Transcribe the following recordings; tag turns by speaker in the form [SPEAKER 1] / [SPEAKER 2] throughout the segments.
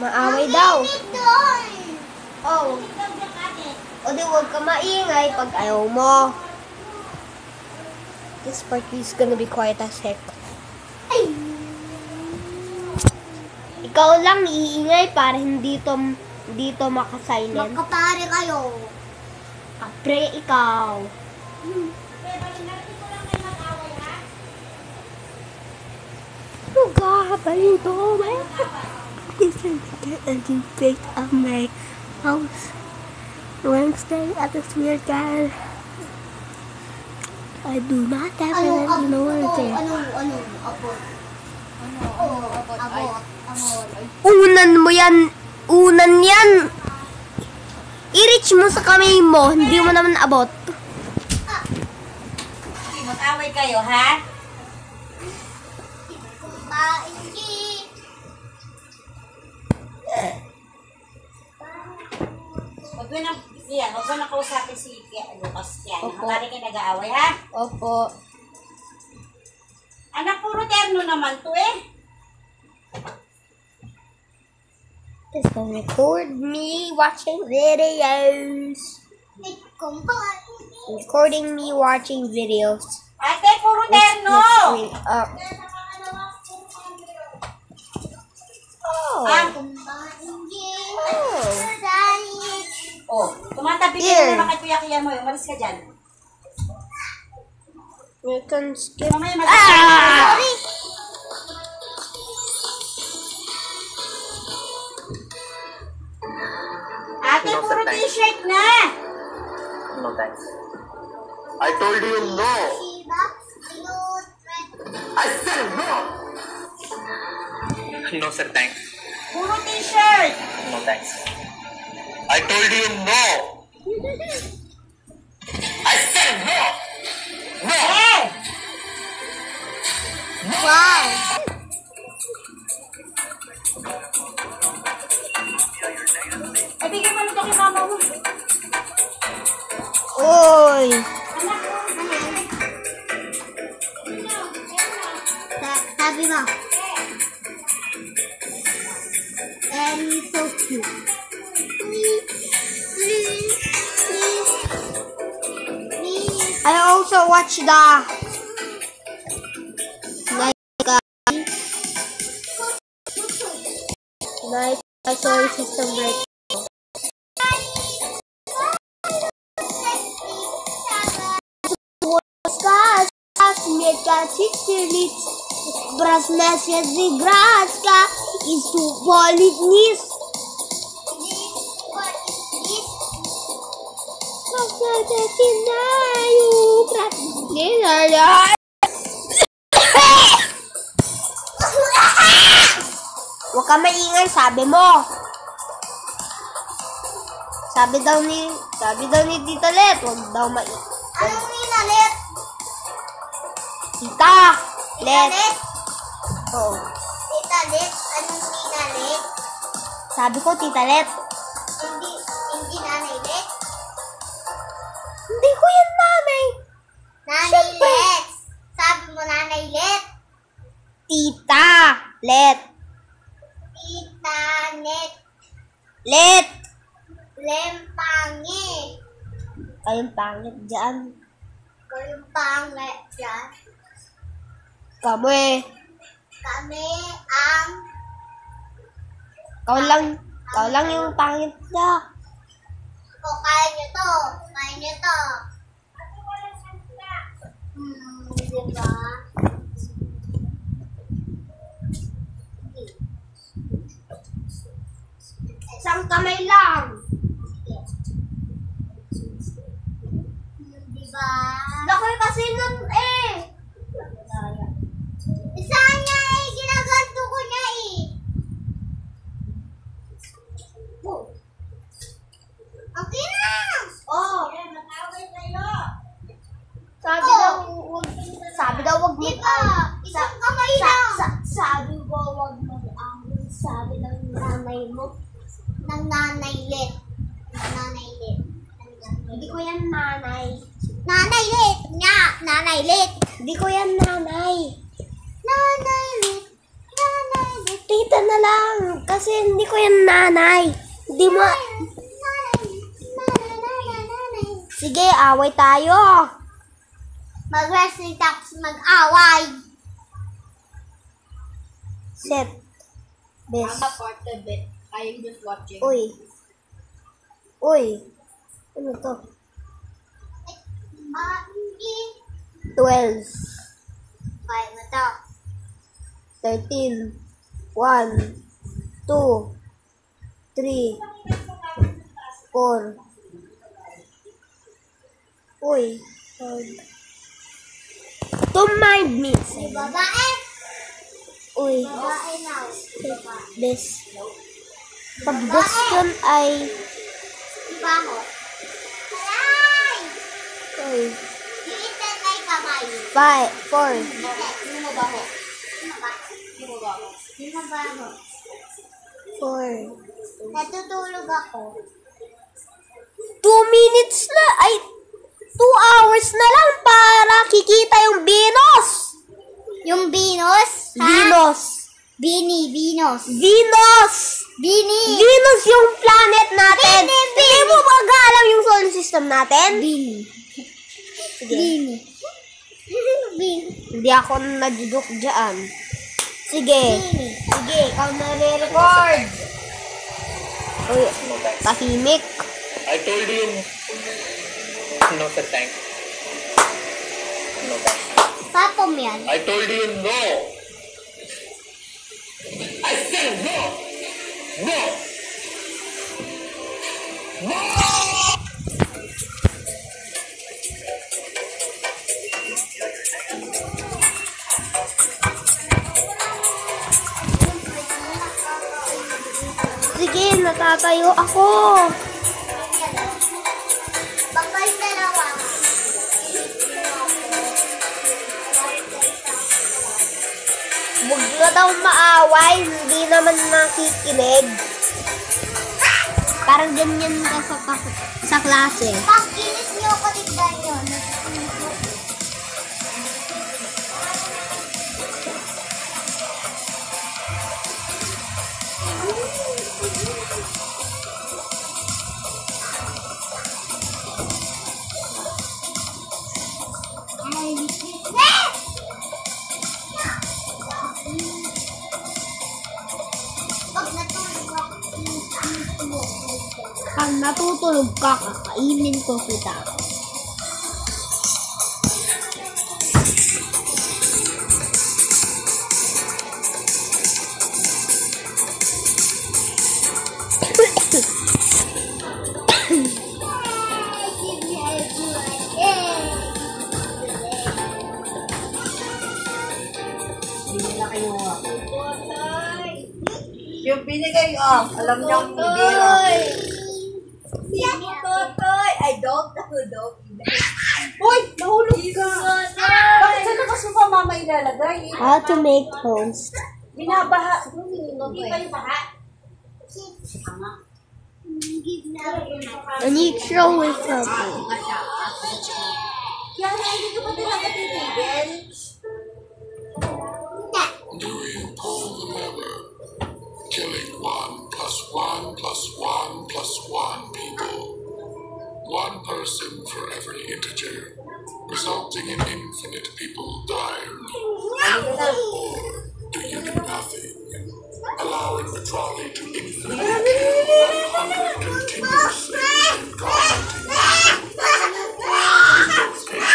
[SPEAKER 1] Maaway daw. Oh. O di huwag ka maingay pag ayaw mo. This party is gonna be quite a sec. Ikaw lang iingay para hindi to makasilent.
[SPEAKER 2] Magkapare kayo.
[SPEAKER 1] Kapre ikaw. Lugaban to my isn't a debate of my house. Wednesday at the weird guy. I do not have any knowledge.
[SPEAKER 2] Abot.
[SPEAKER 1] Unan mo yan. Unan yan. I-reach mo sa kamay mo. Hindi mo naman abot.
[SPEAKER 3] Mag-away kayo, ha? Huwag mo na kausapin si Lucas yan. Nakatari kayo nag-aaway, ha?
[SPEAKER 1] Opo.
[SPEAKER 3] Anak, puro terno naman to eh.
[SPEAKER 1] Just gonna record me watching videos. Recording me watching videos.
[SPEAKER 3] Ate, puro terno! Tumatabi ka na naman kay Kuya Kian mo. Umalis ka dyan.
[SPEAKER 1] You can skip.
[SPEAKER 3] Mamaya sorry! Ate, puro t-shirt na!
[SPEAKER 4] No thanks. I told you no! I said no! No sir, thanks.
[SPEAKER 3] Puro t-shirt!
[SPEAKER 4] No thanks. I told you no! I said no! No!
[SPEAKER 3] Eh!
[SPEAKER 1] Wow!
[SPEAKER 3] Ay, bigyan mo nito kay mama mo.
[SPEAKER 1] Oy!
[SPEAKER 2] Sabi mo. And he's so cute.
[SPEAKER 1] I also watch the Night Solar System break. Бросная играшка и суволит вниз. Huwag ka maingay, sabi mo. Sabi daw ni Tita Let, huwag daw maingay.
[SPEAKER 2] Anong Nina Let?
[SPEAKER 1] Tita Let. Oo.
[SPEAKER 2] Tita Let? Anong Nina Let?
[SPEAKER 1] Sabi ko, Tita Let.
[SPEAKER 2] Hindi Nanay Let?
[SPEAKER 1] Hindi ko yan nanay.
[SPEAKER 2] Nanay Let. Sabi mo Nanay Let?
[SPEAKER 1] Tita Let.
[SPEAKER 2] Tita Net.
[SPEAKER 1] Let.
[SPEAKER 2] Lempangi.
[SPEAKER 1] Kayong pangit dyan.
[SPEAKER 2] Kayong pangit dyan.
[SPEAKER 1] Kami.
[SPEAKER 2] Kami ang...
[SPEAKER 1] Ikaw lang yung pangit na.
[SPEAKER 2] O, kaya nyo to. Kaya nyo to. Diba?
[SPEAKER 1] Isang kamay lang.
[SPEAKER 2] Diba?
[SPEAKER 1] Laki kasi nun eh.
[SPEAKER 2] Isa niya eh. Ginaganto ko niya eh. Okay na.
[SPEAKER 1] Oh.
[SPEAKER 3] Mag-away kayo.
[SPEAKER 1] Sabi daw wag
[SPEAKER 2] Diba? Isang kamay lang.
[SPEAKER 1] Sabi ko wag mag-away. Sabi ng nanay mo.
[SPEAKER 2] Ng Nanay Let. Nanay Let.
[SPEAKER 1] Hindi ko yan nanay.
[SPEAKER 2] Nanay Let nga. Nanay Let.
[SPEAKER 1] Hindi ko yan nanay.
[SPEAKER 2] Nanay Let. Nanay Let.
[SPEAKER 1] Tita na lang. Kasi hindi ko yan nanay. Hindi mo... Sige, away tayo.
[SPEAKER 2] Mag-wrestling tapos mag-away.
[SPEAKER 1] Set. Best.
[SPEAKER 3] part of it. I am just watching.
[SPEAKER 1] Uy. Uy. Ano to? 12.
[SPEAKER 2] Kaya mo to.
[SPEAKER 1] 13. 1. 2. 3. 4. Uy. Don't mind me.
[SPEAKER 2] Babae.
[SPEAKER 1] Uy.
[SPEAKER 2] Babae na.
[SPEAKER 1] Best. Pag best yun ay...
[SPEAKER 2] Baho. Aray!
[SPEAKER 1] Uy.
[SPEAKER 2] Iitan ay kamay.
[SPEAKER 1] 4.
[SPEAKER 3] Sino mo ba ho?
[SPEAKER 2] Sino ba?
[SPEAKER 3] Sino mo ba ho?
[SPEAKER 2] Sino ba ho?
[SPEAKER 1] 4.
[SPEAKER 2] Natutulog ako.
[SPEAKER 1] 2 minutes na. Ay, 2 hours na lang para kikita yung Venus.
[SPEAKER 2] Yung Venus? Ha?
[SPEAKER 1] Venus.
[SPEAKER 2] Venus.
[SPEAKER 1] Venus. Venus yung planet natin. Hindi mo ba alam yung solar system natin? Sige. Hindi ako nadudok dyan. Sige. Sige, ikaw nare-record. Uy, tahimik.
[SPEAKER 4] I told you. No, sir, thanks. No, thanks.
[SPEAKER 2] Papa mo yan.
[SPEAKER 4] I told you no. I said no. No. No.
[SPEAKER 1] Sige, natatayo ako.
[SPEAKER 2] Baka yung dalawa.
[SPEAKER 1] Huwag na daw maaway, hindi naman nakikinig. Parang ganyan ka sa klase.
[SPEAKER 2] Pag kinis niyo ako, tignan nyo.
[SPEAKER 1] Pag natutulog ka, kakainin ko kita.
[SPEAKER 3] Yung binigay, alam niyo ang bibira. Totoy! I don't know. Uy! Nahulog ka! Bakit saan kasi pa mama ilalagay?
[SPEAKER 1] How to make toast.
[SPEAKER 3] Binabaha. Hindi pa yung baha.
[SPEAKER 1] And you throw it from me.
[SPEAKER 3] Kaya hindi ko pa talaga titigil.
[SPEAKER 5] Doing pull the lever, killing 1 plus 1 plus 1 plus 1 people. 1 person for every integer, resulting in infinite people dying. Or do you do nothing, allowing the trolley to infinitely kill 100 continuously and commenting? In both cases,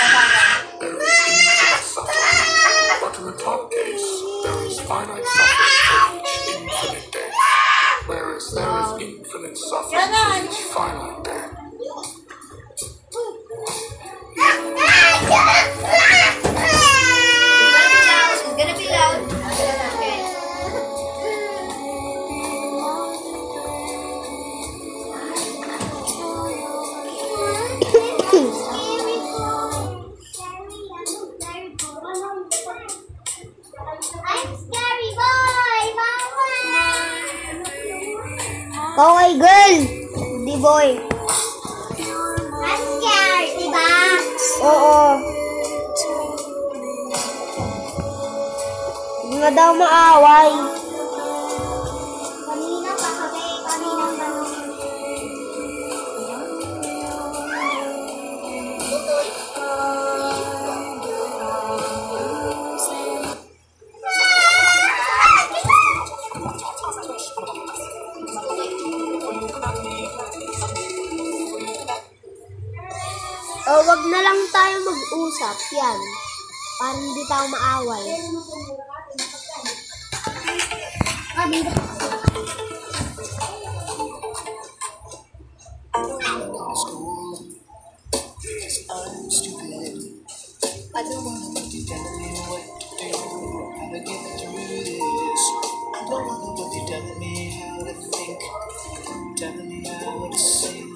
[SPEAKER 5] there is infinite suffering, but in the top case, there is finite suffering for each infinite death, whereas there is infinite suffering for each finite death.
[SPEAKER 3] It's gonna be loud.
[SPEAKER 2] I'm scary boy! Mama!
[SPEAKER 1] Okay, girl. Di boy.
[SPEAKER 2] I'm scared, diba?
[SPEAKER 1] Oo. Hindi nga daw maaway. wag na lang tayo mag-usap. Yan. Para hindi tayo maaway.
[SPEAKER 5] I'm stupid. I don't want nobody telling me what to do. How to get through this. I don't want nobody telling me how to think. Telling me how to sing.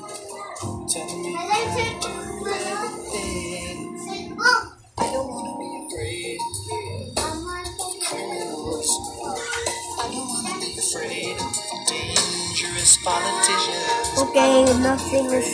[SPEAKER 5] Telling me how to do everything. I don't want to be afraid of criminals. I don't want to be afraid of dangerous politicians.
[SPEAKER 1] Okay, nothing is